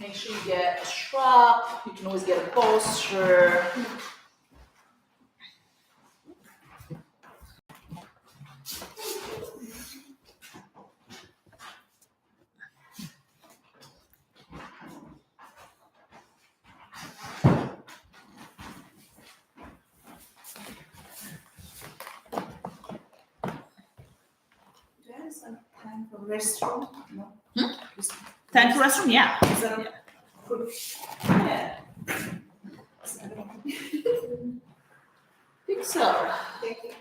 make sure you get a strap. You can always get a bolster. Some time for restroom? No. Time for restroom? Yeah. Is that okay? Good. Yeah. Think so. Thank you.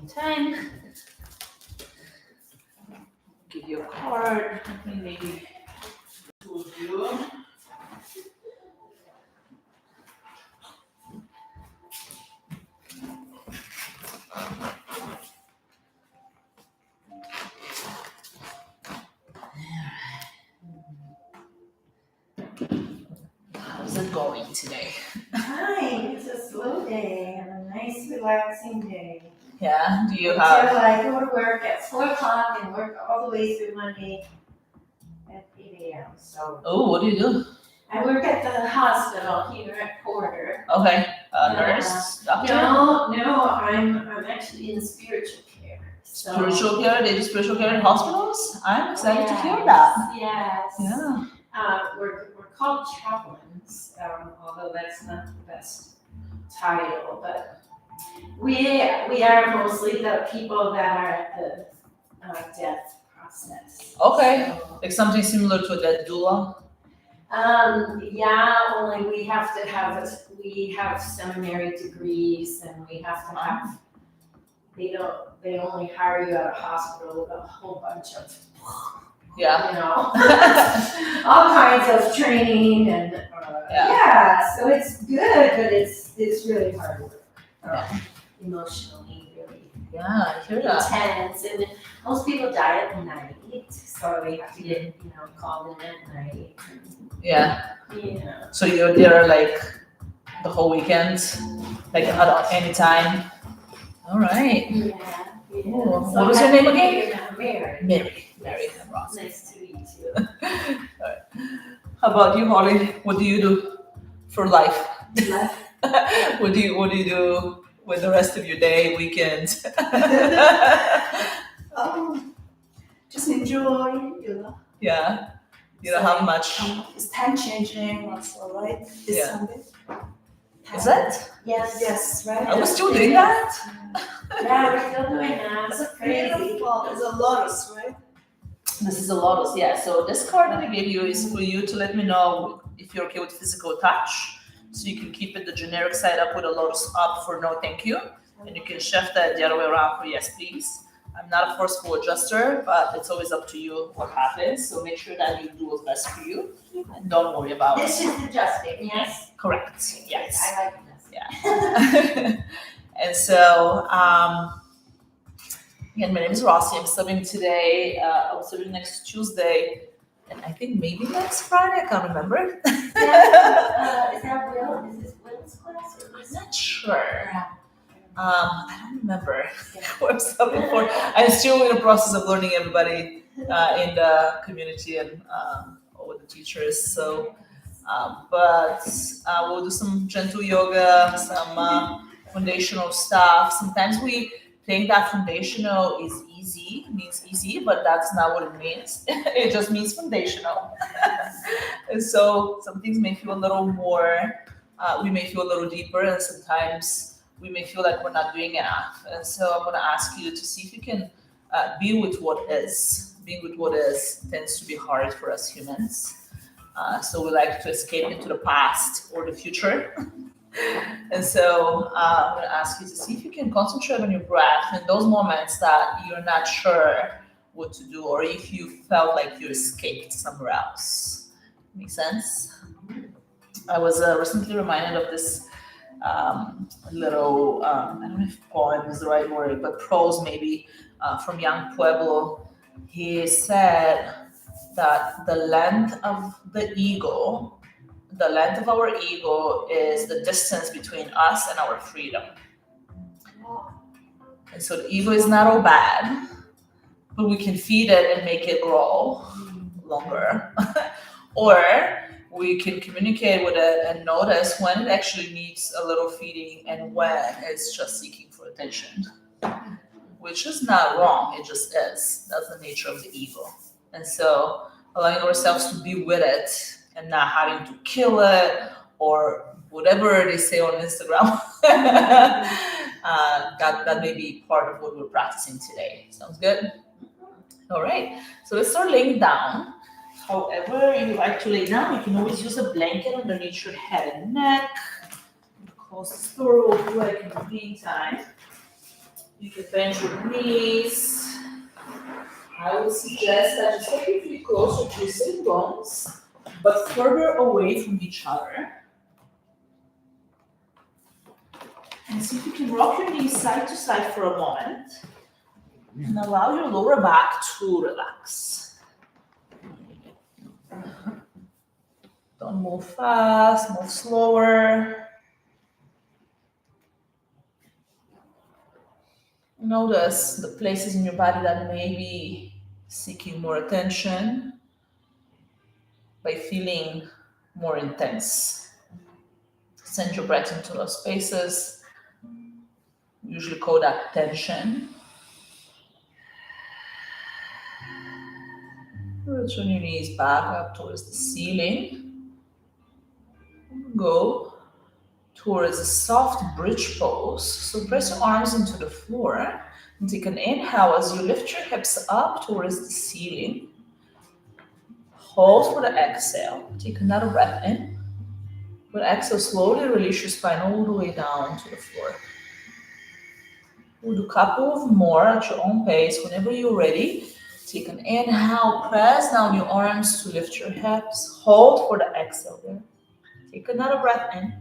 Time. Give you a card. Maybe two of you. How's it going today? Hi, it's a slow day and a nice relaxing day. Yeah, do you Until have? I go to work at 4 o'clock and work all the way through Monday at 8 a.m. So Oh, what do you do? I work at the hospital here at Porter. Okay, nurse, doctor? No, I'm actually in spiritual care. So, Spiritual care? They do spiritual care in hospitals? I'm excited to hear that. Yes. Yeah. We're called chaplains, although that's not the best title, but we are mostly the people that are at the death process. Okay. So, Like something similar to a dead doula? yeah, only we have seminary degrees and we have to have, they only hire you at a hospital with a whole bunch of, Yeah. you know, all kinds of training and, yeah, so it's good, but it's really hard work. Emotionally, really Yeah, I hear that. intense, and most people die at night, so they have to get, called in at night. Yeah. Yeah. So you're there like the whole weekend? Like at any time? All right. Yeah. Cool. What was your name again? Mary. Mary and Rossi. Nice to meet you. How about you, Holly? What do you do for life? What do you do with the rest of your day, weekend? Just enjoy, Yeah. You don't have much. It's time changing also, right? This Yeah. Sunday. Is it? Yes. Yes, right? Are we still doing that? Yeah, we're still doing that. It's It's crazy. beautiful. It's a lotus, right? This is a lotus, yeah. So this card that I gave you is for you to let me know if you're okay with physical touch. So you can keep it the generic side up with a lotus up for no thank you. And you can shift that the other way around for yes please. I'm not a forceful adjuster, but it's always up to you what happens. So make sure that you do what's best for you and don't worry about This it. is adjusting, yes? Correct. Yes. I like this. Yeah. And so, again, my name is Rossi. I'm subbing today. I was subbing next Tuesday, and I think maybe next Friday. I can't remember. Is that Will? Is this Will's class or is I'm not sure. I don't remember who I'm subbing for. I'm still in the process of learning everybody in the community and all the teachers. So, but we'll do some gentle yoga, some foundational stuff. Sometimes we think that foundational is easy, means easy, but that's not what it means. It just means foundational. And so some things may feel a little more, we may feel a little deeper, and sometimes we may feel like we're not doing enough. And so I'm going to ask you to see if you can be with what is. Being with what is tends to be hard for us humans. So we like to escape into the past or the future. And so I'm going to ask you to see if you can concentrate on your breath in those moments that you're not sure what to do, or if you felt like you escaped somewhere else. Make sense? I was recently reminded of this little, I don't know if poem is the right word, but prose maybe, from Young Pueblo. He said that the length of our ego is the distance between us and our freedom. And so the ego is not all bad, but we can feed it and make it grow longer. Or we can communicate with it and notice when it actually needs a little feeding and when it's just seeking for attention, which is not wrong, it just is. That's the nature of the ego. And so allowing ourselves to be with it and not having to kill it or whatever they say on Instagram, that may be part of what we're practicing today. Sounds good? All right, so let's start laying down. However you like to lay down, you can always use a blanket underneath your head and neck. Close this door real quick in the meantime. You can bend your knees. I would suggest that just take your feet closer to your sitting bones, but further away from each other. And see if you can rock your knees side to side for a moment. And allow your lower back to relax. Don't move fast, move slower. Notice the places in your body that may be seeking more attention by feeling more intense. Send your breath into those spaces. We usually call that tension. Return your knees back up towards the ceiling. Go towards a soft bridge pose. So press your arms into the floor and take an inhale as you lift your hips up towards the ceiling. Hold for the exhale. Take another breath in. With exhale, slowly release your spine all the way down to the floor. We'll do a couple of more at your own pace. Whenever you're ready, take an inhale, press down your arms to lift your hips. Hold for the exhale there. Take another breath in.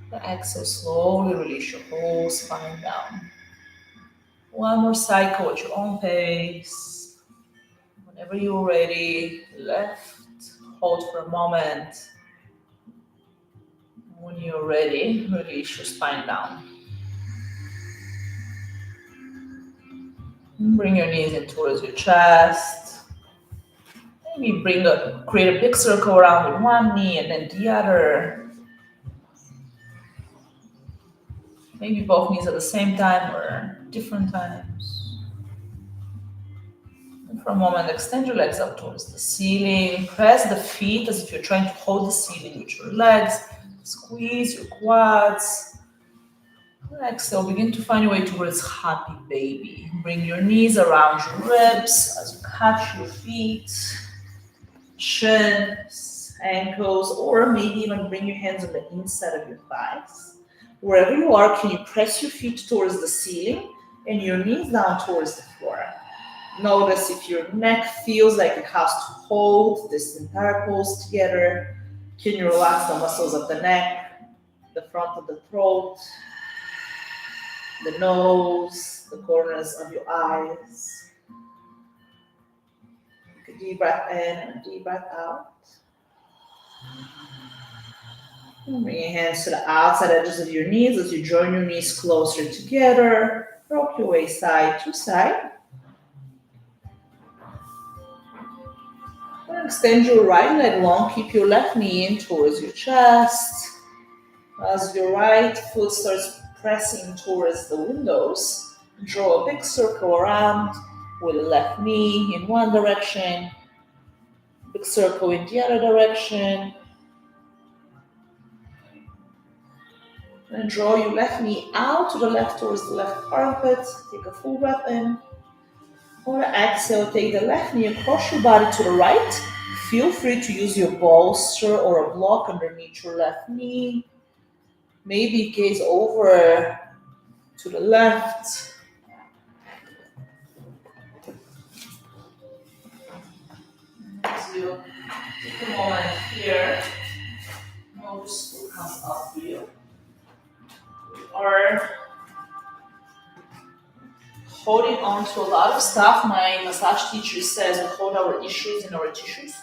The exhale, slowly release your whole spine down. One more cycle at your own pace. Whenever you're ready, lift, hold for a moment. When you're ready, release your spine down. Bring your knees in towards your chest. Maybe create a big circle around with one knee and then the other. Maybe both knees at the same time or different times. And for a moment, extend your legs up towards the ceiling. Press the feet as if you're trying to hold the ceiling with your legs. Squeeze your quads. Exhale, begin to find your way towards happy baby. Bring your knees around your ribs as you catch your feet, shins, ankles, or maybe even bring your hands on the inside of your thighs. Wherever you are, can you press your feet towards the ceiling and your knees down towards the floor? Notice if your neck feels like it has to hold this entire pose together. Can you relax the muscles of the neck, the front of the throat, the nose, the corners of your eyes? Take a deep breath in and a deep breath out. And bring your hands to the outside edges of your knees as you join your knees closer together. Rock your way side to side. And extend your right leg long. Keep your left knee in towards your chest. As your right foot starts pressing towards the windows, draw a big circle around with the left knee in one direction, big circle in the other direction. And draw your left knee out to the left towards the left armpit. Take a full breath in. On the exhale, take the left knee across your body to the right. Feel free to use your bolster or a block underneath your left knee. Maybe gaze over to the left. As you take a moment here, notice what comes up for you. Or holding on to a lot of stuff. My massage teacher says we hold our issues in our tissues.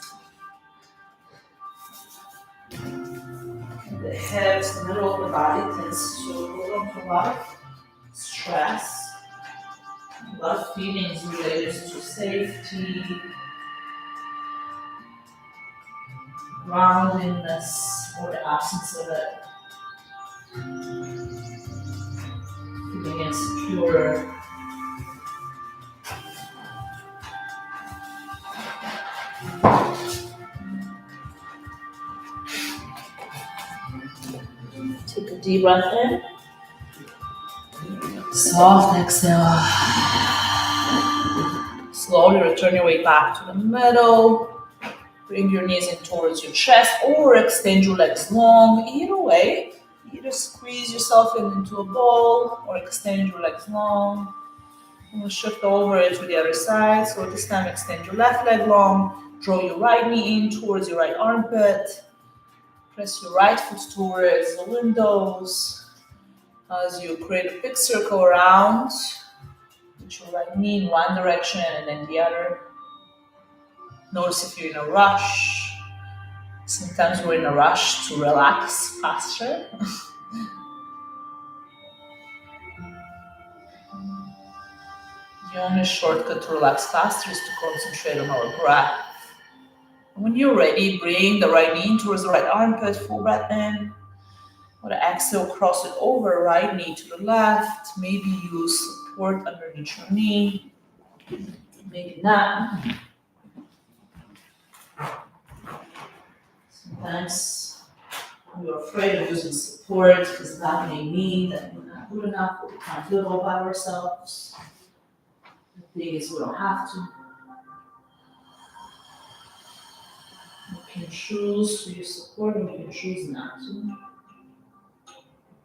The hips, the middle of the body tends to hold on to a lot of stress, a A lot of feelings related to safety, groundedness, or the absence of it, feeling insecure. Take a deep breath in. Soft exhale. Slowly return your weight back to the middle. Bring your knees in towards your chest or extend your legs long. Either way, either squeeze yourself into a ball or extend your legs long. And we'll shift over to the other side. So this time extend your left leg long. Draw your right knee in towards your right armpit. Press your right foot towards the windows as you create a big circle around. Put your right knee in one direction and then the other. Notice if you're in a rush. Sometimes we're in a rush to relax faster. The only shortcut to relax faster is to concentrate on our breath. When you're ready, bring the right knee towards the right armpit, full breath in. With an exhale, cross it over, right knee to the left. Maybe use support underneath your knee. Maybe not. Sometimes we're afraid of using support because that may mean that we're not good enough, or we can't do it all by ourselves. The thing is, we don't have to. You can choose to use support, and you can choose not to.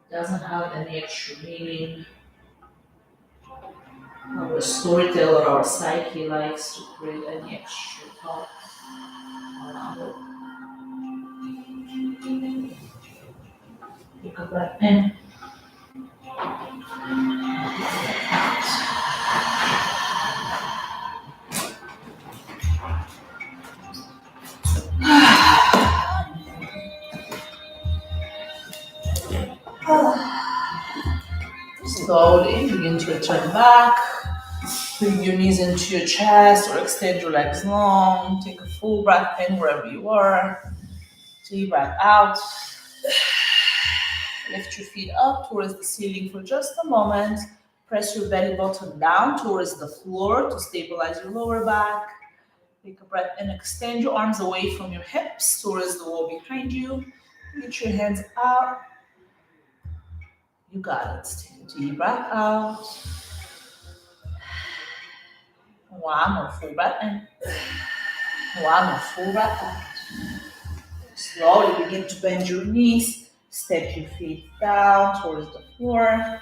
It doesn't have any extra meaning. Our storyteller, our psyche likes to create any extra thoughts around it. Take a breath in. Slowly begin to return back. Bring your knees into your chest or extend your legs long. Take a full breath in wherever you are. Deep breath out. Lift your feet up towards the ceiling for just a moment. Press your belly button down towards the floor to stabilize your lower back. Take a breath in. Extend your arms away from your hips towards the wall behind you. Reach your hands out. You got it. Take a deep breath out. One more full breath in. One more full breath out. Slowly begin to bend your knees. Step your feet down towards the floor.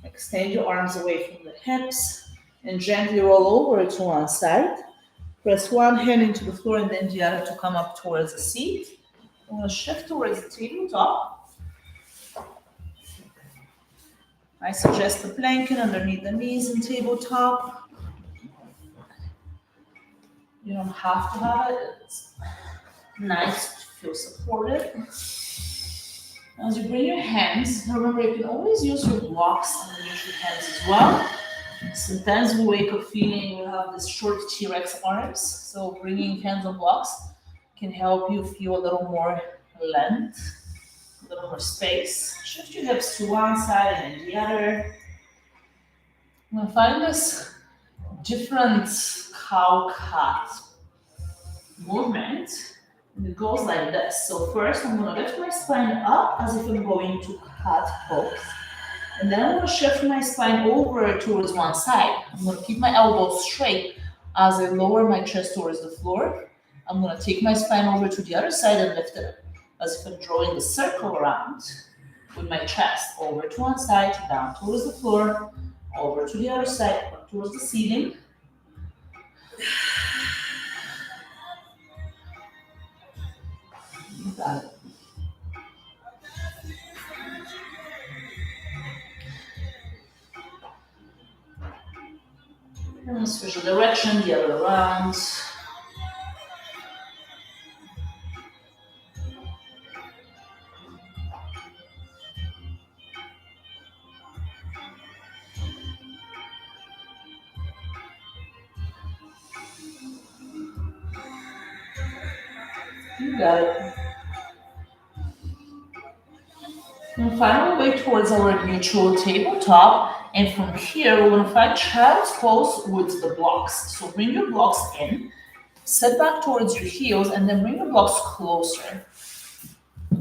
Extend your arms away from the hips and gently roll over to one side. Press one hand into the floor and then the other to come up towards the seat. I'm going to shift towards the tabletop. I suggest a blanket underneath the knees and tabletop. You don't have to have it. It's nice to feel supported. As you bring your hands, remember you can always use your blocks underneath your hands as well. Sometimes we wake up feeling we have this short T-Rex arms, so bringing hands on blocks can help you feel a little more length, a little more space. Shift your hips to one side and then the other. I'm gonna find this different cow cat movement. And it goes like this. So first I'm gonna lift my spine up as if I'm going to cat pose. And then I'm gonna shift my spine over towards one side. I'm gonna keep my elbows straight as I lower my chest towards the floor. I'm gonna take my spine over to the other side and lift it up as if I'm drawing the circle around with my chest over to one side, down towards the floor, over to the other side, up towards the ceiling. You got it. And switch the direction, the other way around. You got it. And find our way towards our neutral tabletop. And from here, we're going to find child's pose with the blocks. So bring your blocks in, set back towards your heels, and then bring your blocks closer.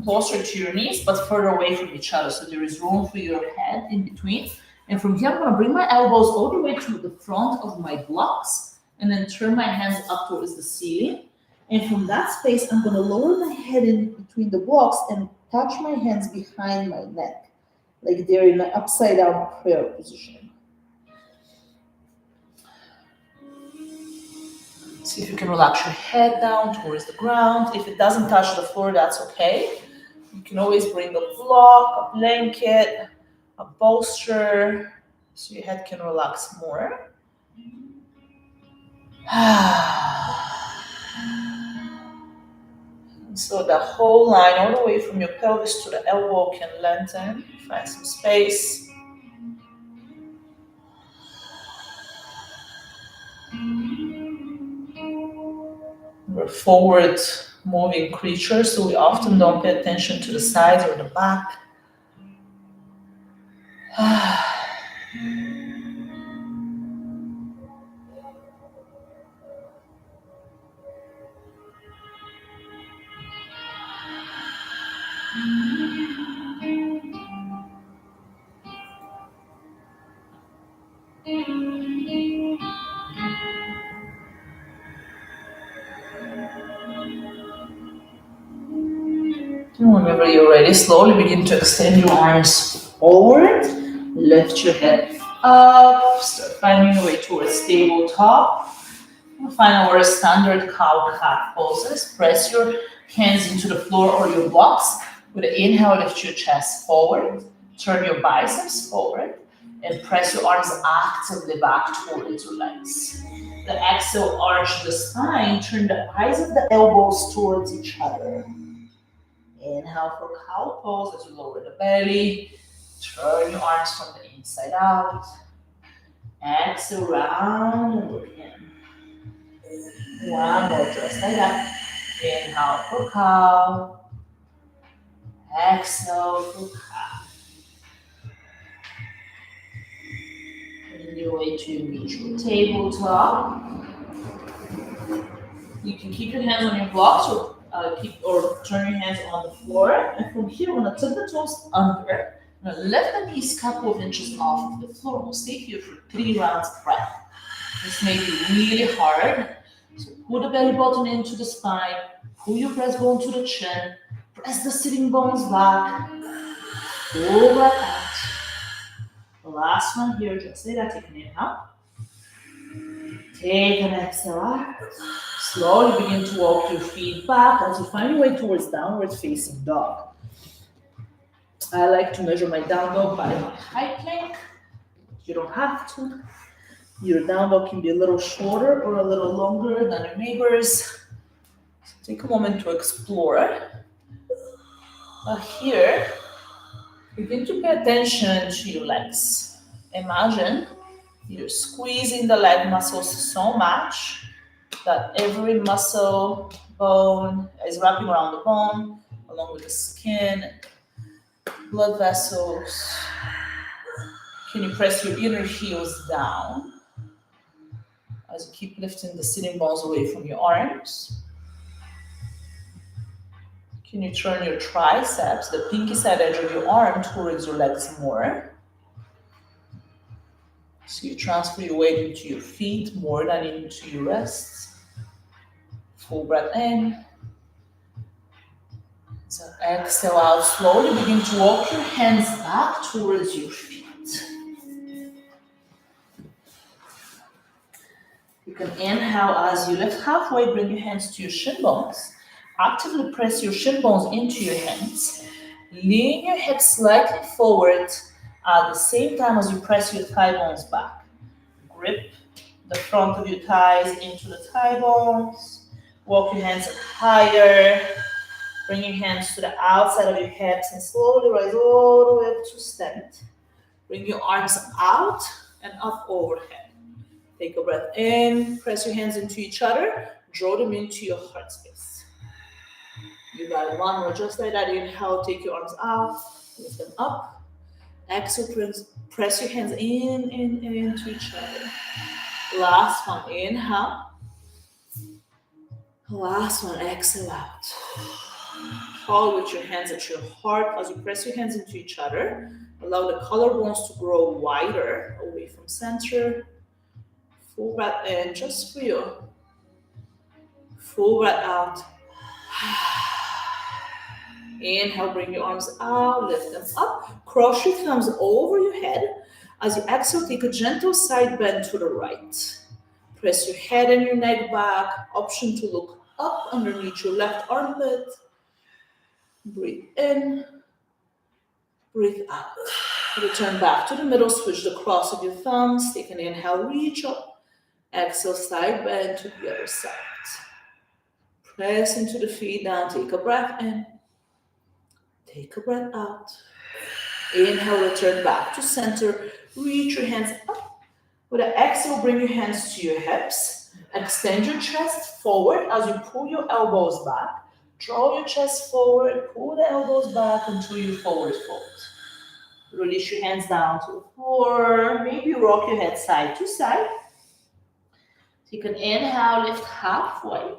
Closer to your knees, but further away from each other. So there is room for your head in between. And from here, I'm going to bring my elbows all the way to the front of my blocks and then turn my hands up towards the ceiling. And from that space, I'm going to lower my head in between the blocks and touch my hands behind my neck, like they're in an upside down prayer position. See if you can relax your head down towards the ground. If it doesn't touch the floor, that's okay. You can always bring a block, a blanket, a bolster, so your head can relax more. So the whole line, all the way from your pelvis to the elbow, can lengthen. Find some space. We're forward moving creatures, so we often don't pay attention to the sides or the back. And whenever you're ready, slowly begin to extend your arms forward. Lift your head up. Start finding your way towards tabletop. We'll find our standard cow cat poses. Press your hands into the floor or your blocks. With an inhale, lift your chest forward. Turn your biceps forward. And press your arms actively back towards your legs. The exhale, arch the spine. Turn the eyes of the elbows towards each other. Inhale for cow pose as you lower the belly. Turn your arms from the inside out. Exhale, round and look in. One more, just like that. Inhale for cow. Exhale for cow. Bring your way to your neutral tabletop. You can keep your hands on your blocks or turn your hands on the floor. And from here, we're going to tuck the toes under. We're going to lift the knees a couple of inches off of the floor. We'll stay here for 3 rounds of breath. This may be really hard. So pull the belly button into the spine. Pull your breastbone to the chin. Press the sitting bones back. Pull back out. The last one here, just like that. Take an inhale. Take an exhale out. Slowly begin to walk your feet back as you find your way towards downward facing dog. I like to measure my down dog by my high plank. You don't have to. Your down dog can be a little shorter or a little longer than your neighbors. So take a moment to explore. Here, begin to pay attention to your legs. Imagine you're squeezing the leg muscles so much that every muscle, bone is wrapping around the bone, along with the skin, blood vessels. Can you press your inner heels down as you keep lifting the sitting bones away from your arms? Can you turn your triceps, the pinky side edge of your arm, towards your legs more? So you transfer your weight into your feet more than into your wrists. Full breath in. So exhale out, slowly begin to walk your hands back towards your feet. You can inhale as you lift halfway, bring your hands to your shin bones. Actively press your shin bones into your hands. Lean your hips slightly forward at the same time as you press your thigh bones back. Grip the front of your thighs into the thigh bones. Walk your hands up higher. Bring your hands to the outside of your hips and slowly rise all the way up to stand. Bring your arms out and up overhead. Take a breath in. Press your hands into each other. Draw them into your heart space. You got it. One more, just like that. Inhale, take your arms out, lift them up. Exhale, press your hands into each other. Last one, inhale. Last one, exhale out. Hold with your hands at your heart as you press your hands into each other. Allow the collarbones to grow wider away from center. Full breath in, just for you. Full breath out. Inhale, bring your arms out, lift them up. Cross your thumbs over your head. As you exhale, take a gentle side bend to the right. Press your head and your neck back. Option to look up underneath your left armpit. Breathe in, breathe out. Return back to the middle, switch the cross of your thumbs. Take an inhale, reach up. Exhale, side bend to the other side. Press into the feet down, take a breath in. Take a breath out. Inhale, return back to center. Reach your hands up. With an exhale, bring your hands to your hips. Extend your chest forward as you pull your elbows back. Draw your chest forward, pull the elbows back until you forward fold. Release your hands down to the floor. Maybe rock your head side to side. Take an inhale, lift halfway.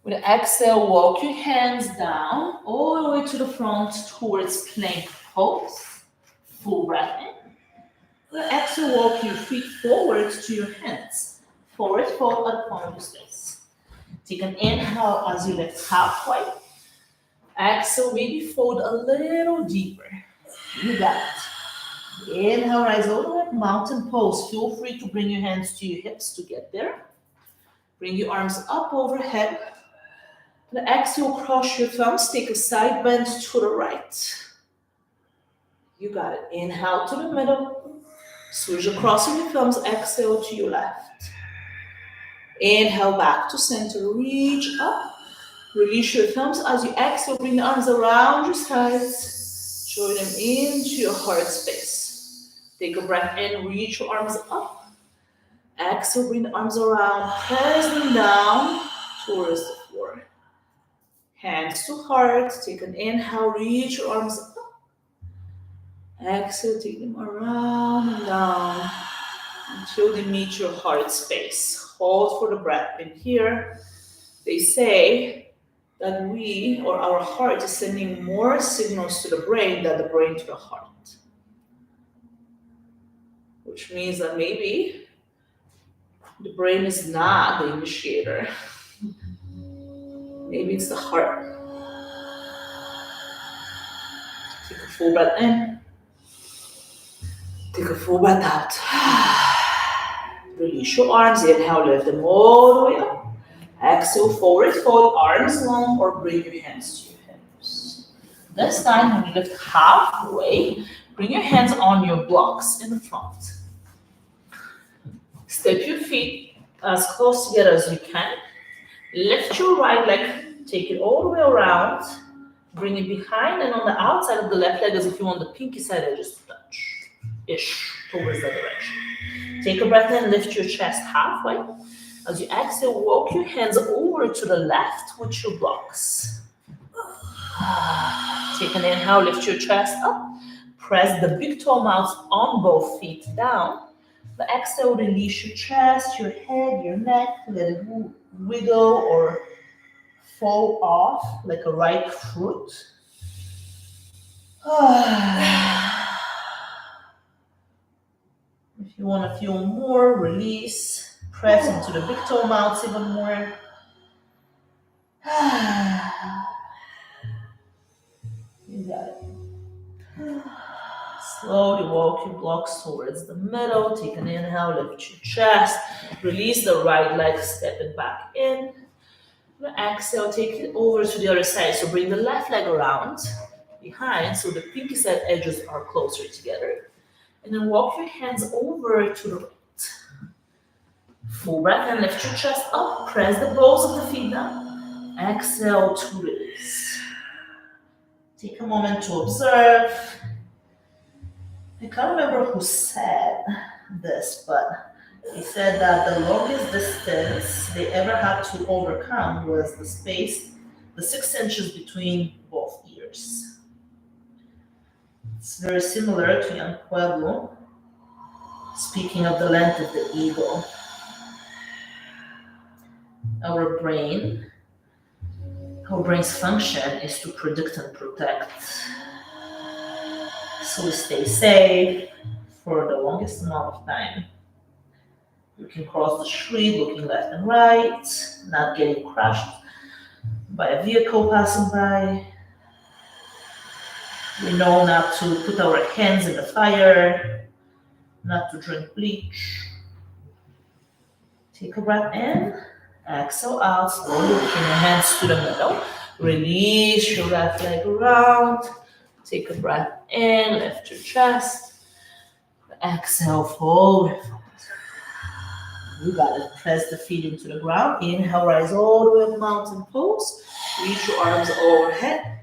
With an exhale, walk your hands down all the way to the front towards plank pose. Full breath in. With an exhale, walk your feet forward to your hands. Forward fold at the palm of your space. Take an inhale as you lift halfway. Exhale, maybe fold a little deeper. You got it. Inhale, rise all the way up, mountain pose. Feel free to bring your hands to your hips to get there. Bring your arms up overhead. The exhale, cross your thumbs, take a side bend to the right. You got it. Inhale to the middle. Switch across of your thumbs, exhale to your left. Inhale back to center, reach up. Release your thumbs as you exhale, bring the arms around your sides. Join them into your heart space. Take a breath in, reach your arms up. Exhale, bring the arms around, press them down towards the floor. Hands to heart, take an inhale, reach your arms up. Exhale, take them around and down until they meet your heart space. Hold for the breath in here. They say that we, or our heart, is sending more signals to the brain than the brain to the heart. Which means that maybe the brain is not the initiator. Maybe it's the heart. Take a full breath in. Take a full breath out. Release your arms. Inhale, lift them all the way up. Exhale, forward fold, arms long, or bring your hands to your hips. This time, when you lift halfway, bring your hands on your blocks in the front. Step your feet as close together as you can. Lift your right leg, take it all the way around, bring it behind and on the outside of the left leg as if you want the pinky side edges to touch-ish towards that direction. Take a breath in, lift your chest halfway. As you exhale, walk your hands over to the left with your blocks. Take an inhale, lift your chest up. Press the big toe mounts on both feet down. The exhale, release your chest, your head, your neck. Let it wiggle or fall off like a ripe fruit. If you want to feel more, release. Press into the big toe mounts even more. You got it. Slowly walk your blocks towards the middle. Take an inhale, lift your chest. Release the right leg, step it back in. Exhale, take it over to the other side. So bring the left leg around behind so the pinky side edges are closer together. And then walk your hands over to the right. Full breath and lift your chest up. Press the balls of the feet down. Exhale to release. Take a moment to observe. I can't remember who said this, but he said that the longest distance they ever had to overcome was the the 6 inches between both ears. It's very similar to young Pueblo, speaking of the length of the eagle. Our brain's function is to predict and protect. So we stay safe for the longest amount of time. You can cross the street looking left and right, not getting crushed by a vehicle passing by. We know not to put our hands in the fire, not to drink bleach. Take a breath in, exhale out, slowly bring your hands to the middle. Release your left leg around. Take a breath in, lift your chest. Exhale, forward. You got it. Press the feet into the ground. Inhale, rise all the way up, mountain pose. Reach your arms overhead.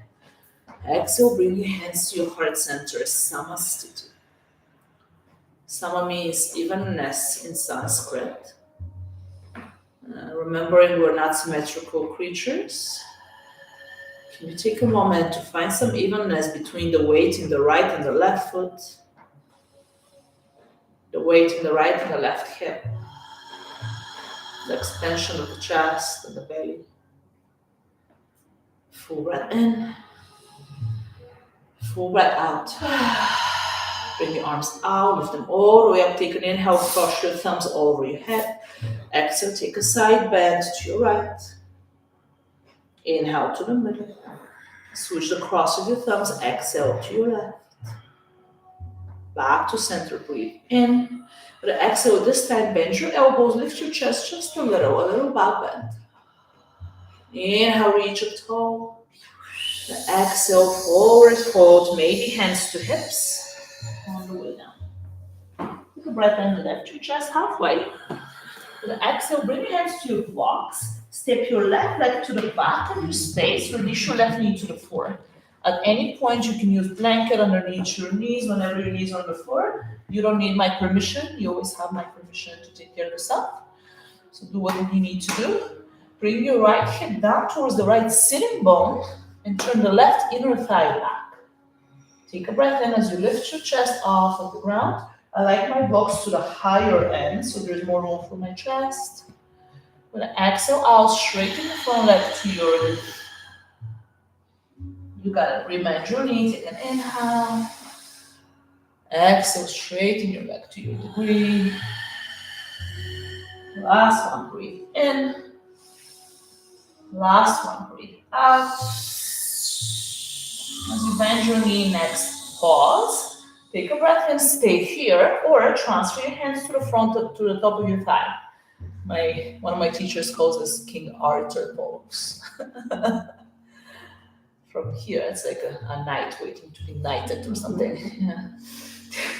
Exhale, bring your hands to your heart center, Samastiti. Sama means evenness in Sanskrit. Remembering we're not symmetrical creatures. Can you take a moment to find some evenness between the weight in the right and the left foot? The weight in the right and the left hip. The extension of the chest and the belly. Full breath in. Full breath out. Bring your arms out, lift them all the way up. Take an inhale, cross your thumbs over your head. Exhale, take a side bend to your right. Inhale to the middle. Switch the cross of your thumbs. Exhale to your left. Back to center. Breathe in. With the exhale, this time bend your elbows, lift your chest just a little back bend. Inhale, reach up tall. The exhale, forward fold, maybe hands to hips. On the way down. Take a breath in, lift your chest halfway. With the exhale, bring your hands to your blocks. Step your left leg to the back of your space. Release your left knee to the floor. At any point, you can use blanket underneath your knees whenever your knees are on the floor. You don't need my permission. You always have my permission to take care of yourself. So do what you need to do. Bring your right hip down towards the right sitting bone and turn the left inner thigh back. Take a breath in as you lift your chest off of the ground. I like my box to the higher end so there's more room for my chest. When I exhale out, straighten the front leg to your knee. You got it. Bend your knee, take an inhale. Exhale, straighten your leg to your degree. Last one, breathe in. Last one, breathe out. As you bend your knee, next pause. Take a breath and stay here, or transfer your hands to the front, to the top of your thigh. One of my teachers calls this King Arthur pose. From here, it's like a knight waiting to be knighted or something.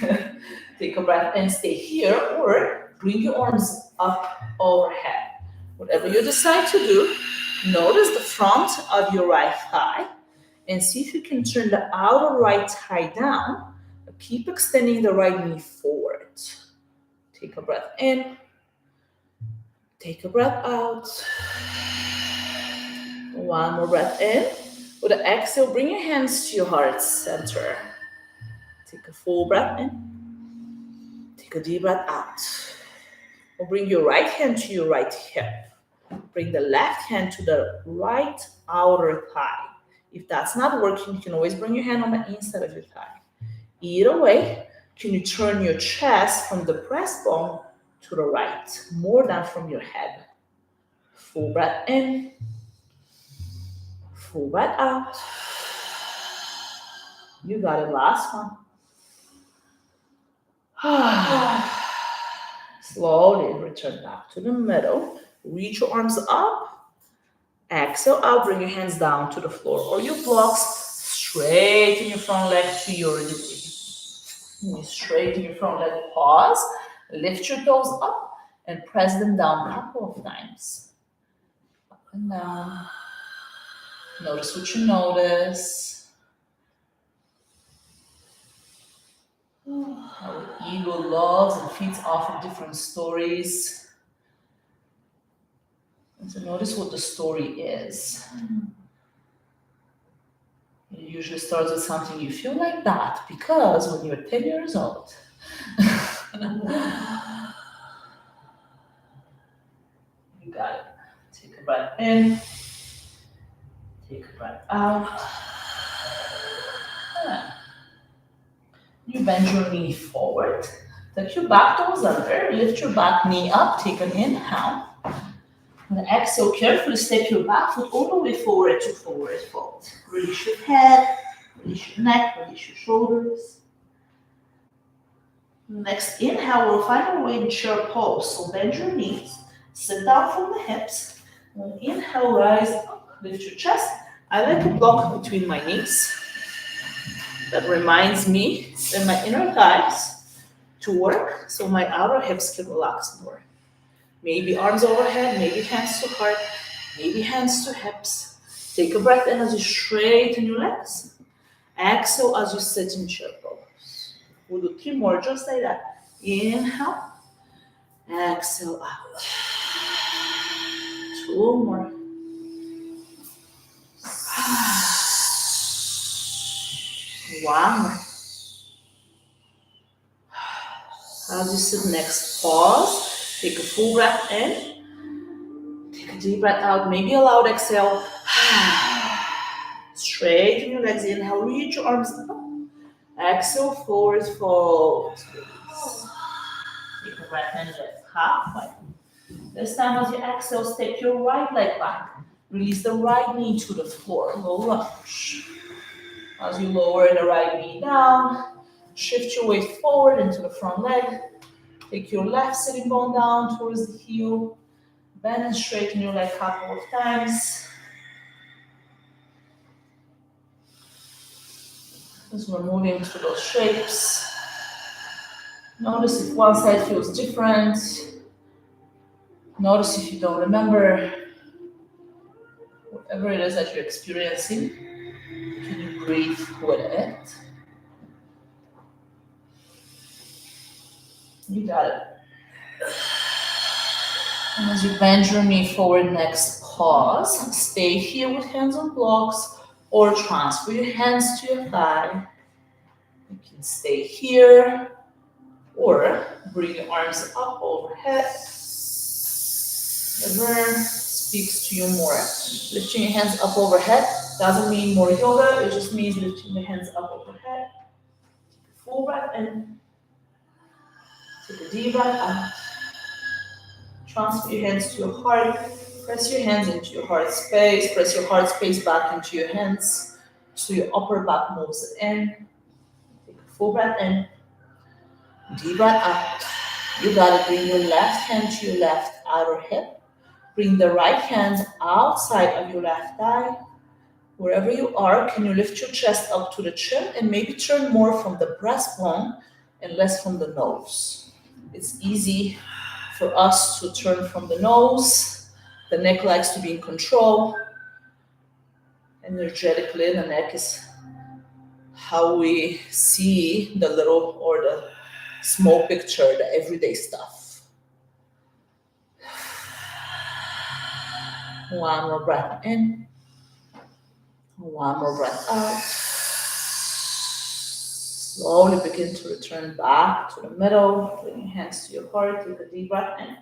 Yeah. Take a breath and stay here, or bring your arms up overhead. Whatever you decide to do, notice the front of your right thigh and see if you can turn the outer right thigh down. Keep extending the right knee forward. Take a breath in. Take a breath out. One more breath in. With the exhale, bring your hands to your heart center. Take a full breath in. Take a deep breath out. Or bring your right hand to your right hip. Bring the left hand to the right outer thigh. If that's not working, you can always bring your hand on the inside of your thigh. Either way, can you turn your chest from the breastbone to the right, more than from your head? Full breath in. Full breath out. You got it. Last one. Slowly return back to the middle. Reach your arms up. Exhale out. Bring your hands down to the floor or your blocks. Straighten your front leg to your degree. You straighten your front leg. Pause. Lift your toes up and press them down a couple of times. Up and down. Notice what you notice. Our ego loves and feeds off of different stories. And so notice what the story is. It usually starts with something you feel like that because when you're 10 years old, you got it. Take a breath in, take a breath out. You bend your knee forward, take your back toes under, lift your back knee up, take an inhale. And exhale, carefully step your back foot all the way forward to forward fold. Release your head, release your neck, release your shoulders. Next inhale, we'll find our way in chair pose. So bend your knees, sit down from the hips. And inhale, rise up, lift your chest. I like a block between my knees. That reminds me in my inner thighs to work so my outer hips can relax more. Maybe arms overhead, maybe hands to heart, maybe hands to hips. Take a breath in as you straighten your legs. Exhale as you sit in chair pose. We'll do 3 more just like that. Inhale, exhale out. 2 more. One more. As you sit next, pause. Take a full breath in. Take a deep breath out. Maybe a loud exhale. Straighten your legs. Inhale, reach your arms up. Exhale, forward fold. Take a breath in, lift halfway. This time as you exhale, step your right leg back. Release the right knee to the floor. Low lunge. As you lower the right knee down, shift your weight forward into the front leg. Take your left sitting bone down towards the heel. Bend and straighten your leg a couple of times. As we're moving through those shapes, notice if one side feels different. Notice if you don't remember. Whatever it is that you're experiencing, can you breathe with it? You got it. And as you bend your knee forward, next pause. Stay here with hands on blocks or transfer your hands to your thigh. You can stay here or bring your arms up overhead. Whatever speaks to you more. Lifting your hands up overhead doesn't mean more yoga, it just means lifting the hands up overhead. Full breath in. Take a deep breath out. Transfer your hands to your heart. Press your hands into your heart space. Press your heart space back into your hands so your upper back moves in. Take a full breath in. Deep breath out. You got it. Bring your left hand to your left outer hip. Bring the right hand outside of your left thigh. Wherever you are, can you lift your chest up to the chin and maybe turn more from the breastbone and less from the nose. It's easy for us to turn from the nose. The neck likes to be in control. Energetically, the neck is how we see the little or the small picture, the everyday stuff. One more breath in. One more breath out. Slowly begin to return back to the middle. Bring your hands to your heart. Take a deep breath in.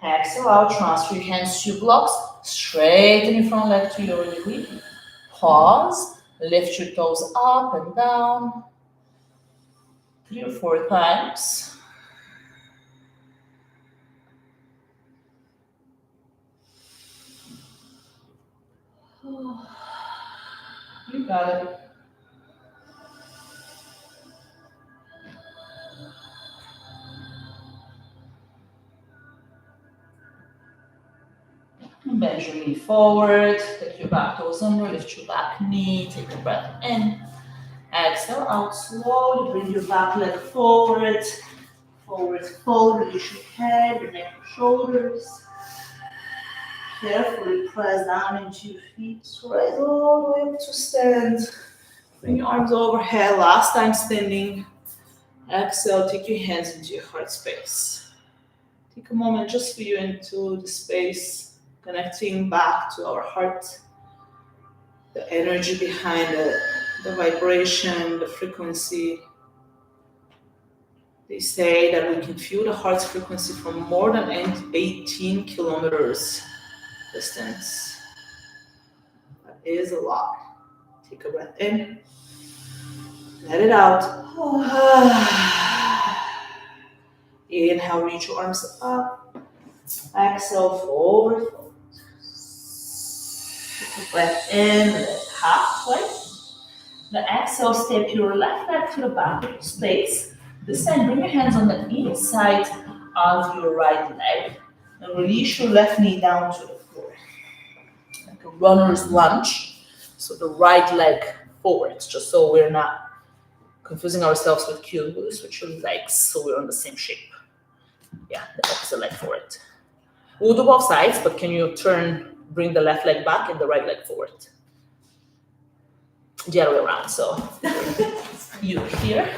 Exhale out. Transfer your hands to your blocks. Straighten your front leg to your knee. Pause. Lift your toes up and down. 3 or 4 times. You got it. Bend your knee forward, take your back toes under, lift your back knee, take a breath in. Exhale out slowly, bring your back leg forward. Forward fold, release your head, your neck, your shoulders. Carefully press down into your feet, rise all the way up to stand. Bring your arms overhead, last time standing. Exhale, take your hands into your heart space. Take a moment just for you into the space, connecting back to our heart, the the energy behind it, the vibration, the frequency. They say that we can feel the heart's frequency from more than 18 kilometers distance. That is a lot. Take a breath in, let it out. Inhale, reach your arms up. Exhale, forward. Take a breath in, lift halfway. The exhale, step your left leg to the back of the space. This time, bring your hands on the inside of your right leg and release your left knee down to the floor. Like a runner's lunge. So the right leg forwards, just so we're not confusing ourselves with cues, with your legs, so we're on the same shape. Yeah, the opposite leg forward. We'll do both sides, but can you bring the left leg back and the right leg forward? The other way around, so you here,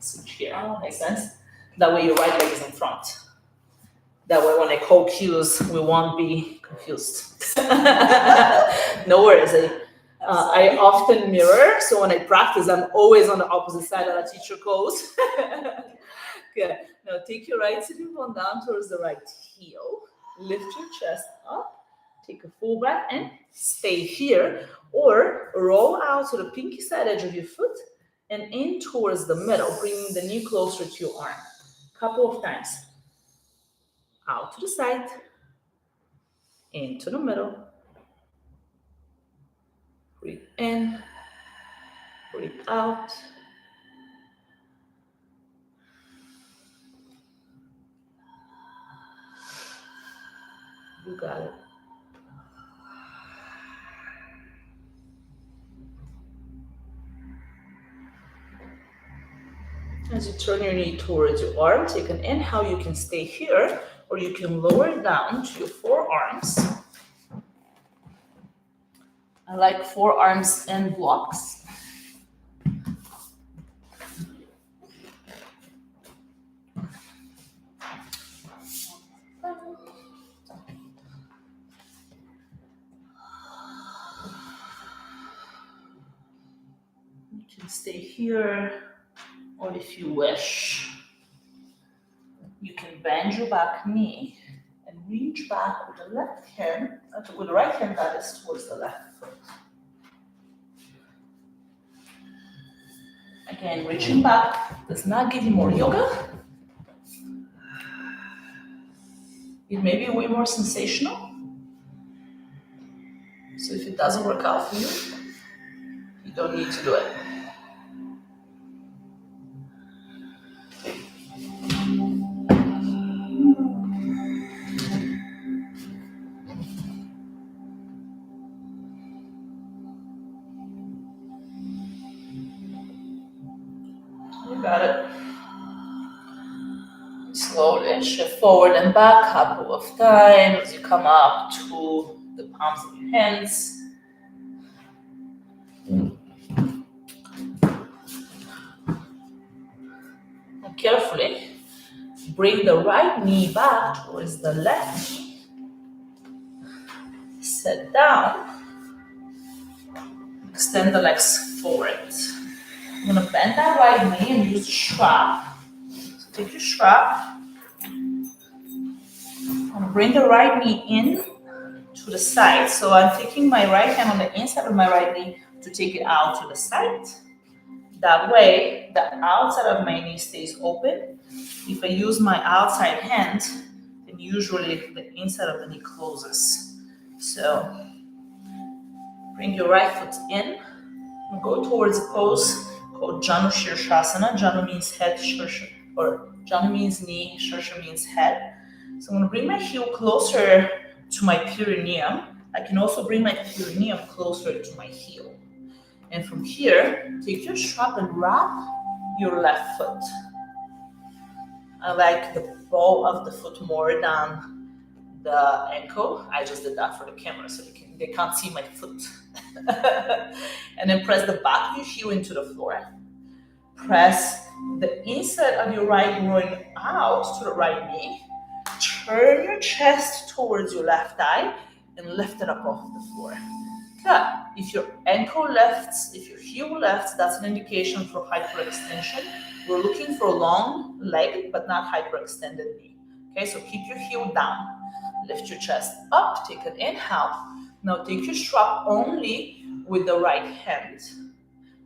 switch here, makes sense? That way your right leg is in front. That way when I call cues, we won't be confused. No worries. I often mirror, so when I practice, I'm always on the opposite side of the teacher goes. Good. Now take your right sitting bone down towards the right heel. Lift your chest up. Take a full breath and stay here. Or roll out to the pinky side edge of your foot and in towards the middle, bringing the knee closer to your arm. Couple of times. Out to the side. Into the middle. Breathe in. Breathe out. You got it. As you turn your knee towards your arm, take an inhale. You can stay here, or you can lower it down to your forearms. I like forearms and blocks. You can stay here, or if you wish, you can bend your back knee and reach back with the left hand, with the right hand that is towards the left foot. Again, reaching back does not give you more yoga. It may be way more sensational. So if it doesn't work out for you, you don't need to do it. You got it. Slowly shift forward and back a couple of times. You come up to the palms of your hands. And carefully bring the right knee back towards the left. Sit down. Extend the legs forward. I'm going to bend that right knee and use the strap. So take your strap. And bring the right knee in to the side. So I'm taking my right hand on the inside of my right knee to take it out to the side. That way, the outside of my knee stays open. If I use my outside hand, then usually the inside of the knee closes. So bring your right foot in and go towards a pose called Janu Shirshasana. Janu means head, Shirsha, or Janu means knee, Shirsha means head. So I'm going to bring my heel closer to my perineum. I can also bring my perineum closer to my heel. And from here, take your strap and wrap your left foot. I like the ball of the foot more than the ankle. I just did that for the camera so they can't see my foot. And then press the back of your heel into the floor. Press the inside of your right groin out to the right knee. Turn your chest towards your left thigh and lift it up off the floor. Good. If your ankle lifts, if your heel lifts, that's an indication for hyperextension. We're looking for a long leg, but not hyperextended knee. Okay, so keep your heel down. Lift your chest up, take an inhale. Now take your strap only with the right hand.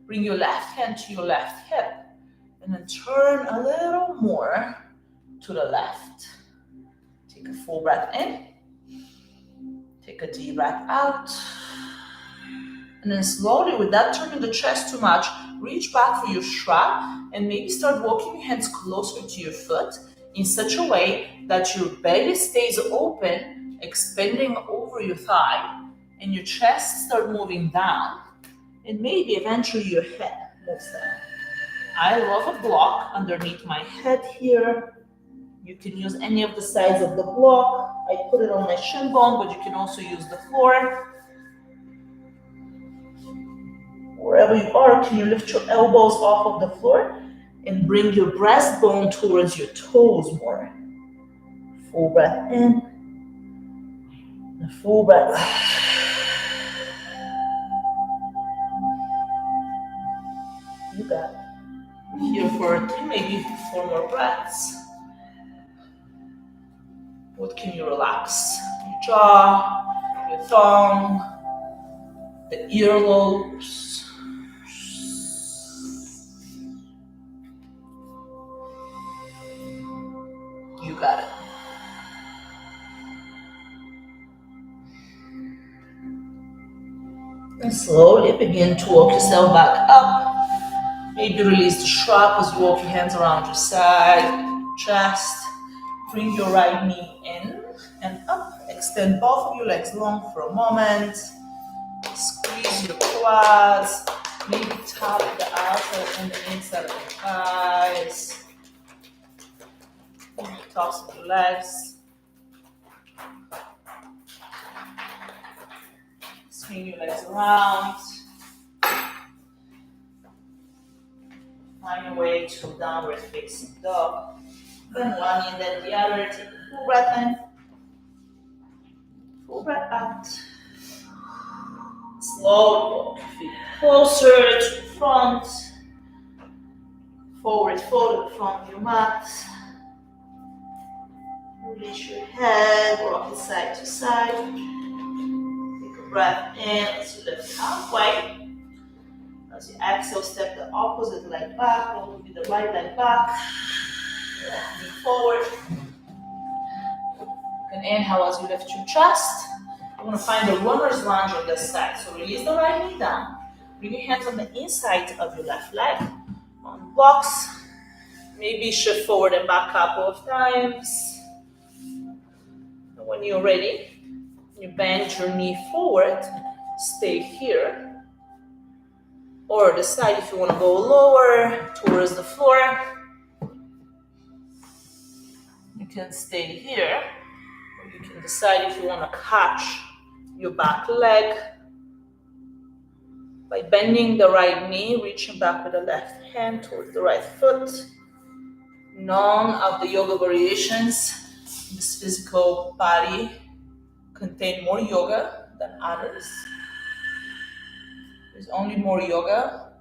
Bring your left hand to your left hip. And then turn a little more to the left. Take a full breath in. Take a deep breath out. And then slowly, without turning the chest too much, reach back for your strap and maybe start walking your hands closer to your foot in such a way that your belly stays open, expanding over your thigh, and your chest start moving down. And maybe eventually your head moves down. I love a block underneath my head here. You can use any of the sides of the block. I put it on my shin bone, but you can also use the floor. Wherever you are, can you lift your elbows off of the floor and bring your breastbone towards your toes more. Full breath in, and full breath out. You got it. Here for 3, maybe 4 more breaths. What can you relax? Your jaw, your tongue, the earlobes. You got it. And slowly begin to walk yourself back up. Maybe release the strap as you walk your hands around your side, chest. Bring your right knee in and up. Extend both of your legs long for a moment. Squeeze your quads. Maybe tap the outside and the inside of your thighs. Tops of your legs. Swing your legs around. Find your way to downward facing dog. Then one in, then the other. Take a full breath in. Full breath out. Slowly walk your feet closer to the front. Forward fold in front of your mat. Release your head, rock it side to side. Take a breath in as you lift halfway. As you exhale, step the opposite leg back, roll with the right leg back. Left knee forward. You can inhale as you lift your chest. You want to find a runner's lunge on this side. So release the right knee down. Bring your hands on the inside of your left leg. On blocks. Maybe shift forward and back a couple of times. And when you're ready, you bend your knee forward. Stay here. Or decide if you want to go lower towards the floor. You can stay here. Or you can decide if you want to catch your back leg by bending the right knee, reaching back with the left hand towards the right foot. None of the yoga variations in this physical body contain more yoga than others. There's only more yoga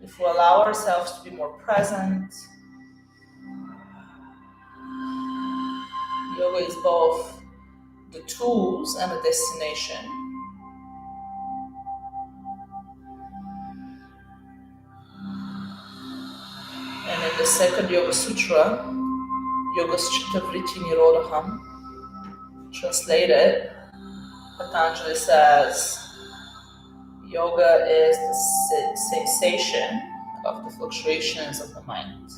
if we allow ourselves to be more present. Yoga is both the tools and the destination. And in the second Yoga Sutra, Yoga Chitta Vritti Nirodham, translated, Patanjali says, yoga is the sensation of the fluctuations of the mind.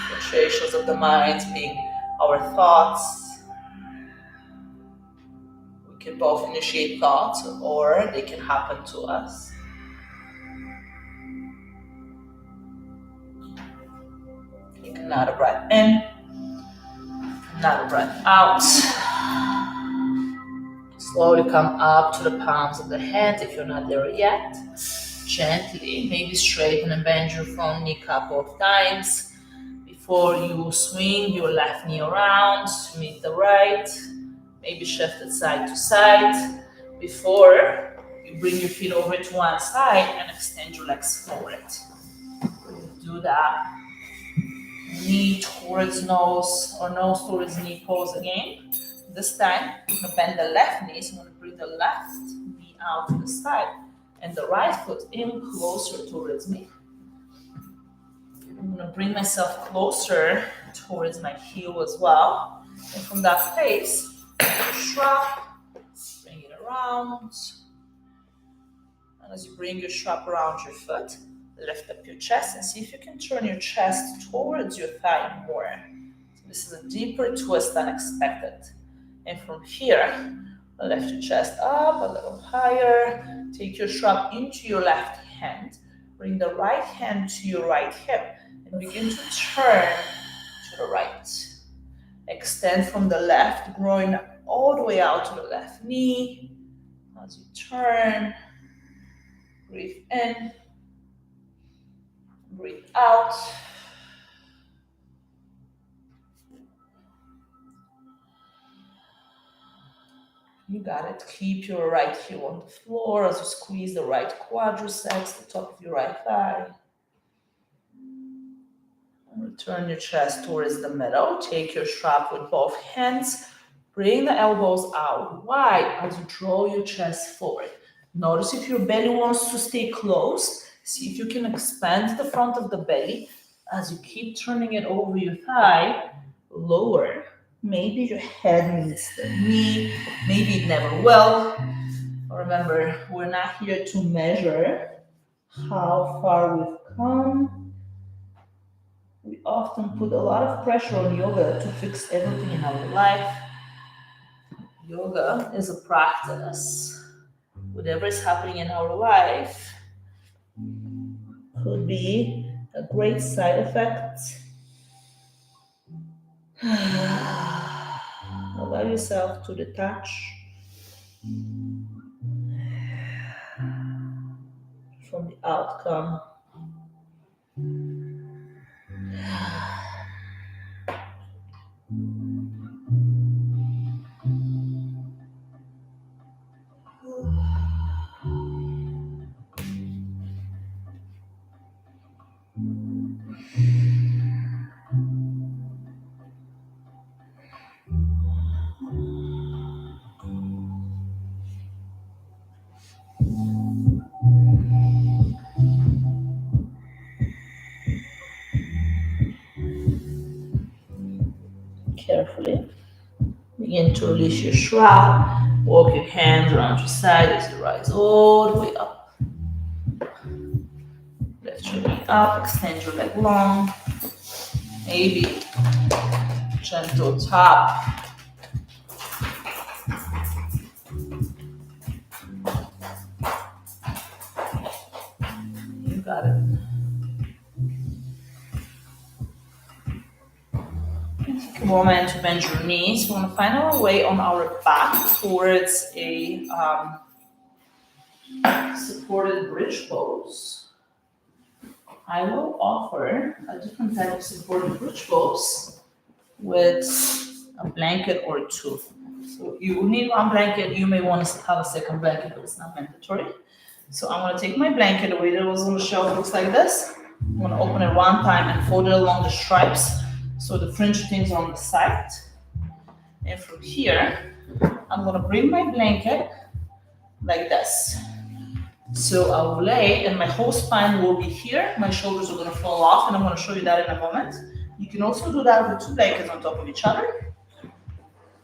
Fluctuations of the mind being our thoughts. We can both initiate thoughts or they can happen to us. Take another breath in, another breath out. Slowly come up to the palms of the hands if you're not there yet. Gently, maybe straighten and bend your front knee a couple of times before you swing your left knee around to meet the right. Maybe shift it side to side before you bring your feet over to one side and extend your legs forward. Do that. Knee towards nose or nose towards knee pose again. This time, I'm gonna bend the left knee, so I'm gonna bring the left knee out to the side and the right foot in closer towards me. I'm gonna bring myself closer towards my heel as well. And from that place, shrug, bring it around. And as you bring your strap around your foot, lift up your chest and see if you can turn your chest towards your thigh more. So this is a deeper twist than expected. And from here, lift your chest up a little higher. Take your strap into your left hand. Bring the right hand to your right hip and begin to turn to the right. Extend from the left, growing all the way out to the left knee. As you turn, breathe in, breathe out. You got it. Keep your right heel on the floor as you squeeze the right quadriceps, the top of your right thigh. Return your chest towards the middle. Take your strap with both hands. Bring the elbows out wide as you draw your chest forward. Notice if your belly wants to stay closed. See if you can expand the front of the belly as you keep turning it over your thigh. Lower. Maybe your head meets the knee. Maybe it never will. Remember, we're not here to measure how far we've come. We often put a lot of pressure on yoga to fix everything in our life. Yoga is a practice. Whatever is happening in our life could be a great side effect. Allow yourself to detach from the outcome. Carefully begin to release your strap. Walk your hands around your side as you rise all the way up. Lift your knee up, extend your leg long. Maybe gentle tap. You got it. Take a moment to bend your knees. We want to find our way on our back towards a supported bridge pose. I will offer a different type of supported bridge pose with a blanket or two. So you will need one blanket. You may want to have a second blanket, but it's not mandatory. So I'm going to take my blanket. The way that it was on the shelf looks like this. I'm going to open it one time and fold it along the stripes so the fringe things are on the side. And from here, I'm going to bring my blanket like this. So I will lay and my whole spine will be here. My shoulders are going to fall off, and I'm going to show you that in a moment. You can also do that with two blankets on top of each other,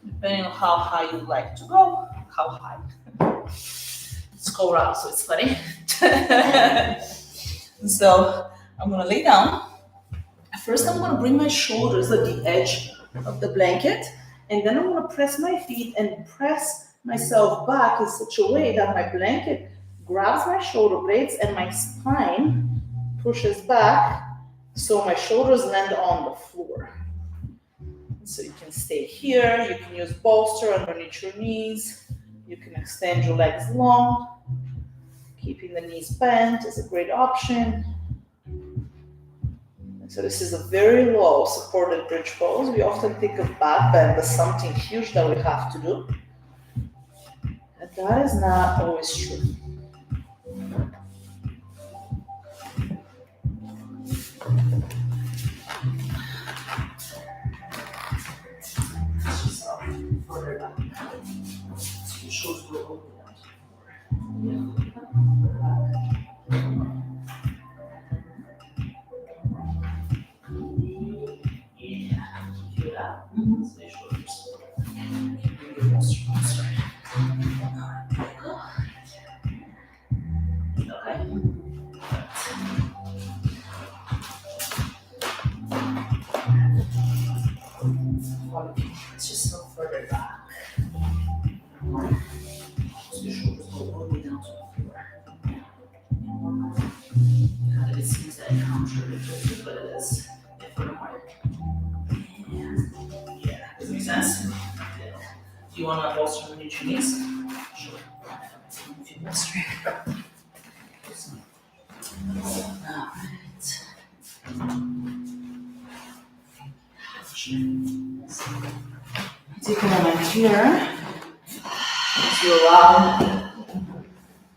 depending on how high you'd like to go. How high? Let's go around so it's funny. So I'm going to lay down. First, I'm going to bring my shoulders at the edge of the blanket, and then I'm going to press my feet and press myself back in such a way that my blanket grabs my shoulder blades and my spine pushes back so my shoulders land on the floor. So you can stay here, you can use bolster underneath your knees, you can extend your legs long. Keeping the knees bent is a great option. So this is a very low supported bridge pose. We often think of back bend as something huge that we have to do. And that is not always true. Further back. So your shoulders go all the way down to the floor. Yeah, feel that. So your shoulders. Bring your posture closer. Alright, there you go. Okay. Let's just go further back. So your shoulders go all the way down to the floor. It seems that counterintuitive, but it is. For the heart. Yeah. Does it make sense? Yeah. Do you want to bolster your knees? Sure. If you bolster. Alright. Take a moment here. As you allow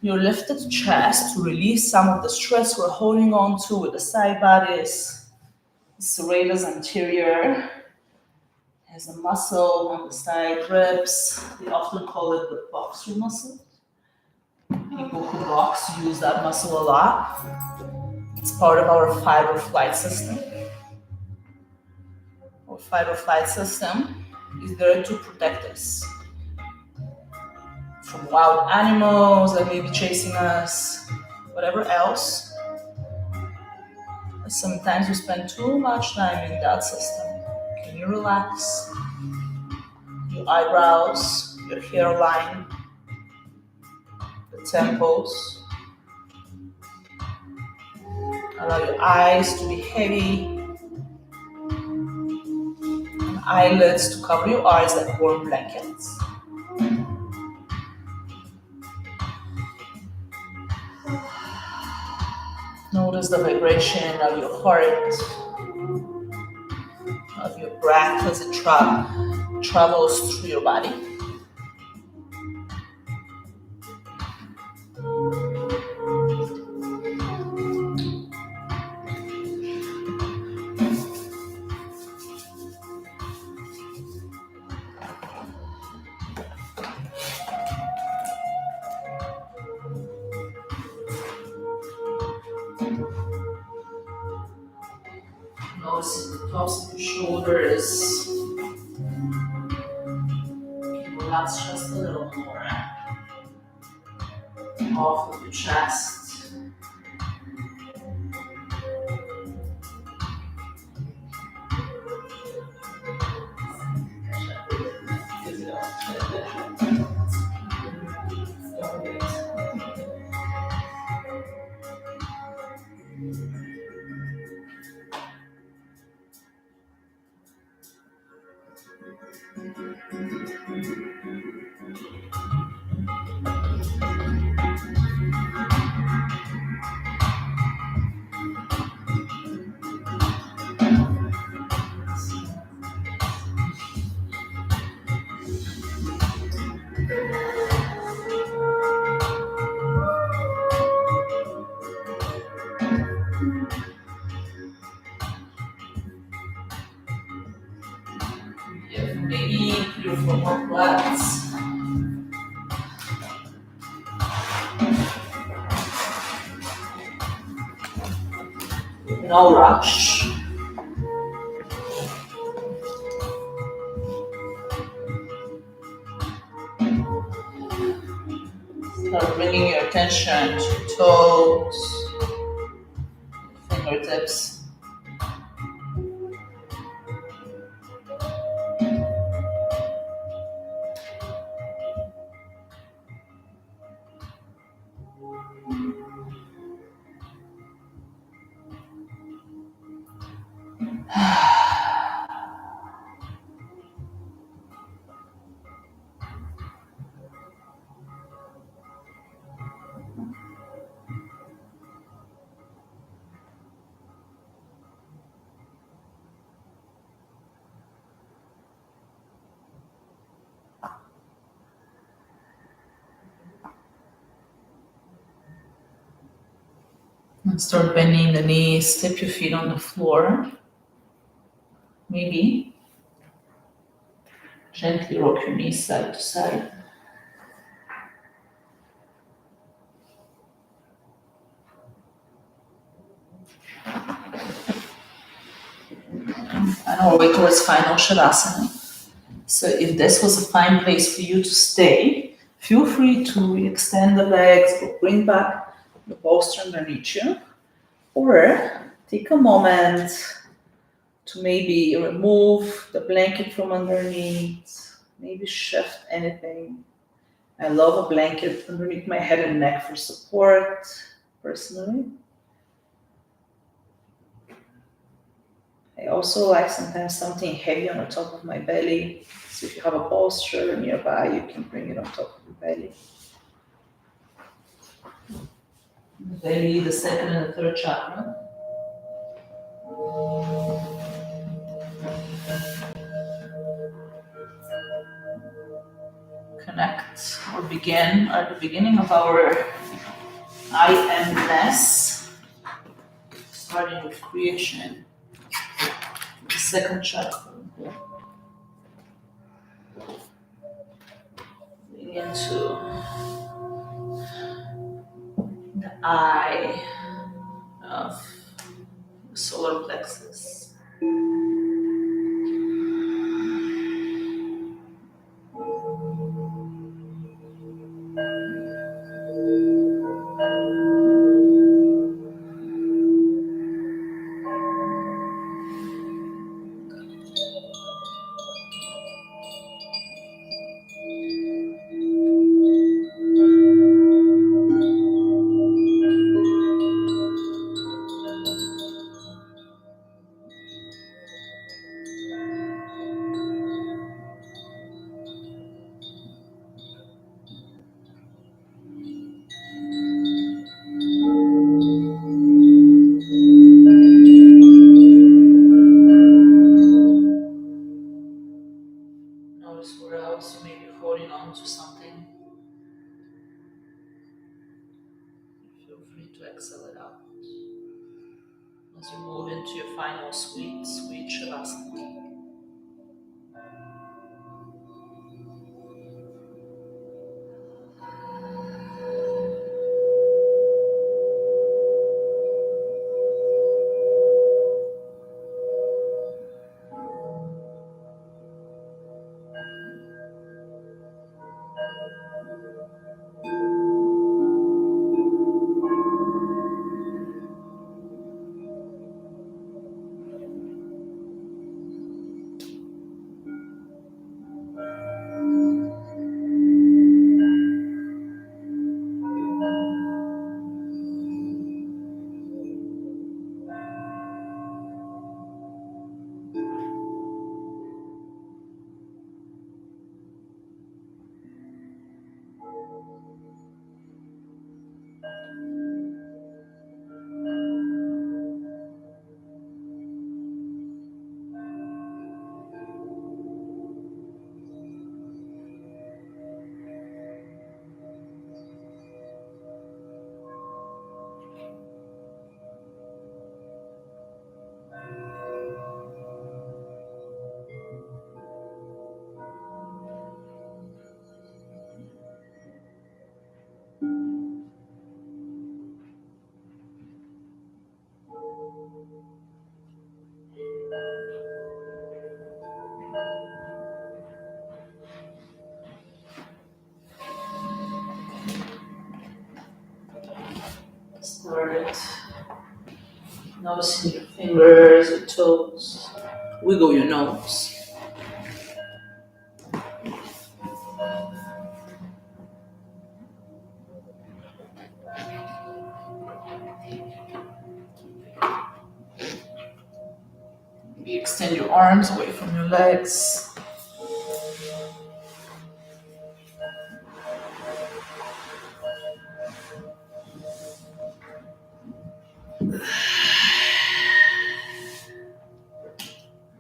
your lifted chest to release some of the stress we're holding on to with the side bodies. Serratus anterior has a muscle on the side ribs. They often call it the boxer muscle. People who box use that muscle a lot. It's part of our fight or flight system. Our fight or flight system is there to protect us from wild animals that may be chasing us, whatever else. Sometimes we spend too much time in that system. Can you relax your eyebrows, your hairline, the temples? Allow your eyes to be heavy, and eyelids to cover your eyes like warm blankets. Notice the vibration of your heart, of your breath as it travels through your body. Notice the tops of your shoulders. Relax just a little more. Off of your chest. Yeah, maybe 3 or 4 more breaths. No rush. Start bringing your attention to toes, fingertips. And start bending the knees, tip your feet on the floor. Maybe gently rock your knees side to side. And our way towards final Shavasana. So if this was a fine place for you to stay, feel free to extend the legs, bring back the bolster underneath you, or take a moment to maybe remove the blanket from underneath, maybe shift anything. I love a blanket underneath my head and neck for support, personally. I also like sometimes something heavy on the top of my belly. So if you have a bolster nearby, you can bring it on top of your belly. The belly, the second and the third chakra. Connect or begin at the beginning of our I amness, starting with creation, the second chakra. Into the eye of the solar plexus. Notice where else you may be holding on to something. Feel free to exhale it out as you move into your final sweet Shavasana. Start noticing your fingers, your toes. Wiggle your nose. Maybe extend your arms away from your legs.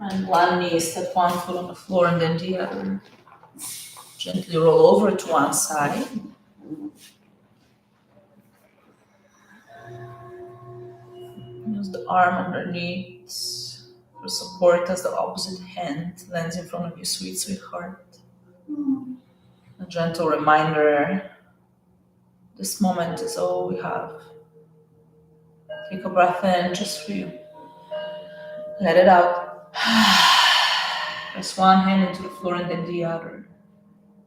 And one knee, step one foot on the floor and then the other. Gently roll over to one side. Use the arm underneath for support as the opposite hand lands in front of you, sweet, sweetheart. A gentle reminder, this moment is all we have. Take a breath in just for you. Let it out. Press one hand into the floor and then the other.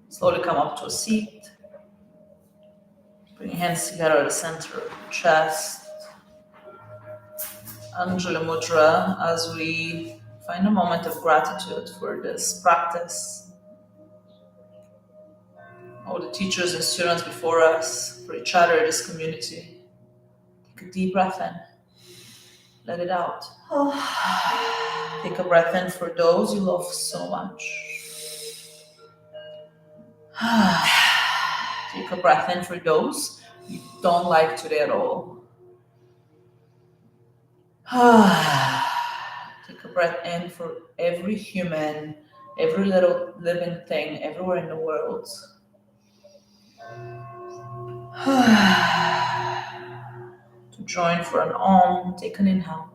Slowly come up to a seat. Bring your hands together at the center of your chest. Anjali Mudra as we find a moment of gratitude for this practice. All the teachers and students before us, for each other, this community. Take a deep breath in. Let it out. Take a breath in for those you love so much. Take a breath in for those you don't like today at all. Take a breath in for every human, every little living thing everywhere in the world. To join for an Om, take an inhale.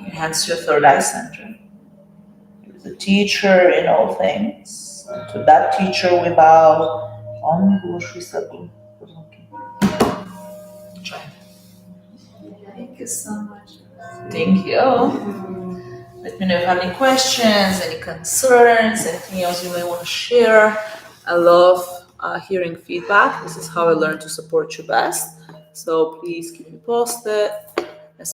Your hands to your third eye center. You're the teacher in all things. And to that teacher we bow. Om Guru Shri Sadguru. Try. Thank you so much. Thank you. Let me know if you have any questions, any concerns, anything else you may want to share. I love hearing feedback. This is how I learn to support you best. So please keep me posted.